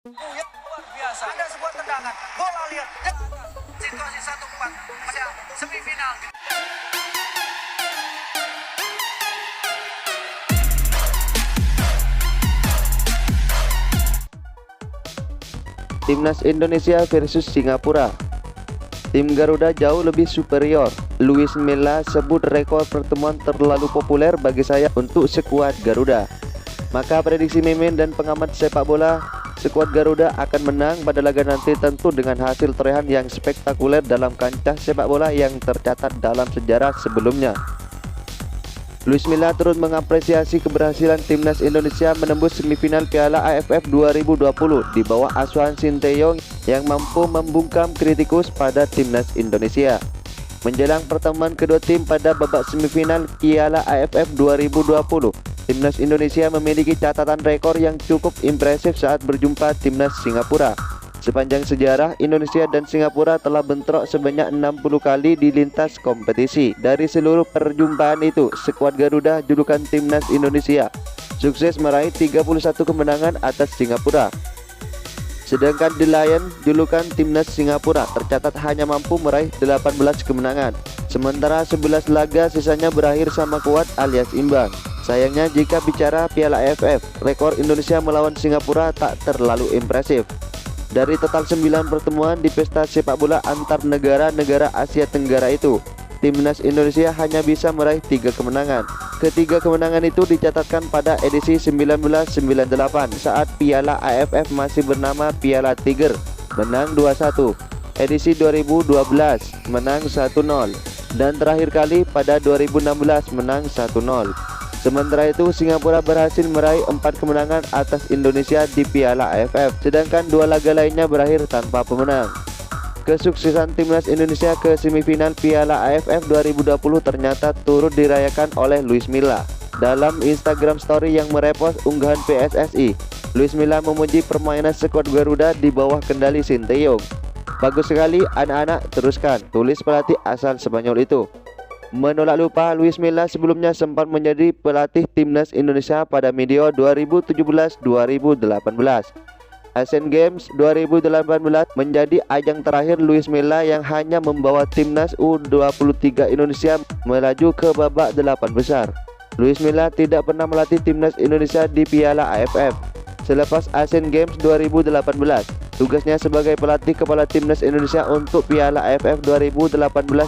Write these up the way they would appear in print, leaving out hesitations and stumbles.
Yang luar biasa. Ada sebuah tendangan. Bola lihat. Situasi 1-4 pada semifinal. Timnas Indonesia versus Singapura. Tim Garuda jauh lebih superior. Luis Milla sebut rekor pertemuan terlalu populer bagi saya untuk skuad Garuda. Maka prediksi Mimin dan pengamat sepak bola, skuad Garuda akan menang pada laga nanti tentu dengan hasil torehan yang spektakuler dalam kancah sepak bola yang tercatat dalam sejarah sebelumnya. Luis Milla turut mengapresiasi keberhasilan timnas Indonesia menembus semifinal Piala AFF 2020 di bawah asuhan Sinteyong yang mampu membungkam kritikus pada timnas Indonesia. Menjelang pertemuan kedua tim pada babak semifinal Piala AFF 2020, timnas Indonesia memiliki catatan rekor yang cukup impresif saat berjumpa timnas Singapura. Sepanjang sejarah, Indonesia dan Singapura telah bentrok sebanyak 60 kali di lintas kompetisi. Dari seluruh perjumpaan itu, skuad Garuda julukan timnas Indonesia sukses meraih 31 kemenangan atas Singapura. Sedangkan The Lion, julukan timnas Singapura, tercatat hanya mampu meraih 18 kemenangan. Sementara 11 laga sisanya berakhir sama kuat alias imbang. Sayangnya jika bicara Piala AFF, rekor Indonesia melawan Singapura tak terlalu impresif. Dari total 9 pertemuan di pesta sepak bola antar negara-negara Asia Tenggara itu, timnas Indonesia hanya bisa meraih 3 kemenangan. Ketiga kemenangan itu dicatatkan pada edisi 1998 saat Piala AFF masih bernama Piala Tiger, menang 2-1. Edisi 2012 menang 1-0 dan terakhir kali pada 2016 menang 1-0. Sementara itu, Singapura berhasil meraih 4 kemenangan atas Indonesia di Piala AFF, sedangkan 2 laga lainnya berakhir tanpa pemenang. Kesuksesan timnas Indonesia ke semifinal Piala AFF 2020 ternyata turut dirayakan oleh Luis Milla. Dalam Instagram Story yang merepost unggahan PSSI, Luis Milla memuji permainan skuad Garuda di bawah kendali Sinteyong. "Bagus sekali anak-anak, teruskan," tulis pelatih asal Spanyol itu. Menolak lupa, Luis Milla sebelumnya sempat menjadi pelatih timnas Indonesia pada medio 2017-2018. Asian Games 2018 menjadi ajang terakhir Luis Milla yang hanya membawa timnas U23 Indonesia melaju ke babak 8 besar. Luis Milla tidak pernah melatih timnas Indonesia di Piala AFF. Selepas Asian Games 2018, tugasnya sebagai pelatih kepala timnas Indonesia untuk Piala AFF 2018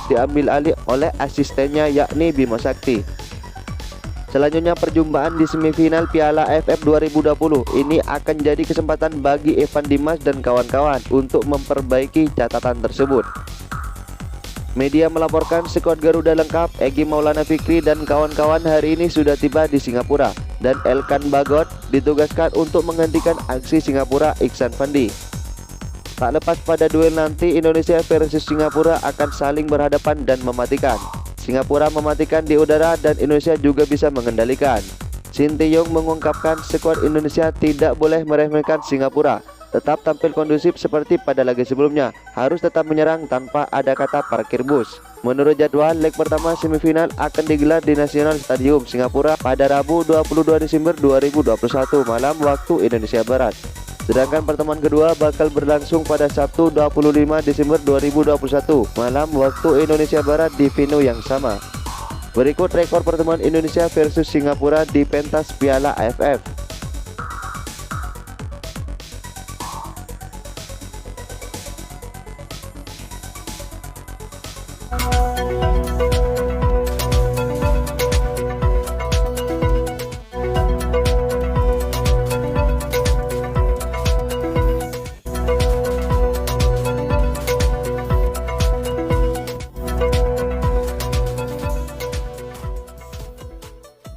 diambil alih oleh asistennya yakni Bima Sakti. Selanjutnya perjumpaan di semifinal Piala AFF 2020 ini akan jadi kesempatan bagi Evan Dimas dan kawan-kawan untuk memperbaiki catatan tersebut. Media melaporkan skuad Garuda lengkap, Egy Maulana Fikri dan kawan-kawan hari ini sudah tiba di Singapura dan Elkan Bagot ditugaskan untuk menghentikan aksi Singapura Iksan Fandi. Tak lepas pada duel nanti, Indonesia versus Singapura akan saling berhadapan dan mematikan. Singapura mematikan di udara dan Indonesia juga bisa mengendalikan. Sinteyong mengungkapkan skuad Indonesia tidak boleh meremehkan Singapura. Tetap tampil kondusif seperti pada laga sebelumnya, harus tetap menyerang tanpa ada kata parkir bus. Menurut jadwal, leg pertama semifinal akan digelar di National Stadium Singapura pada Rabu 22 Desember 2021 malam waktu Indonesia Barat. Sedangkan pertemuan kedua bakal berlangsung pada Sabtu 25 Desember 2021 malam waktu Indonesia Barat di venue yang sama. Berikut rekor pertemuan Indonesia versus Singapura di pentas Piala AFF.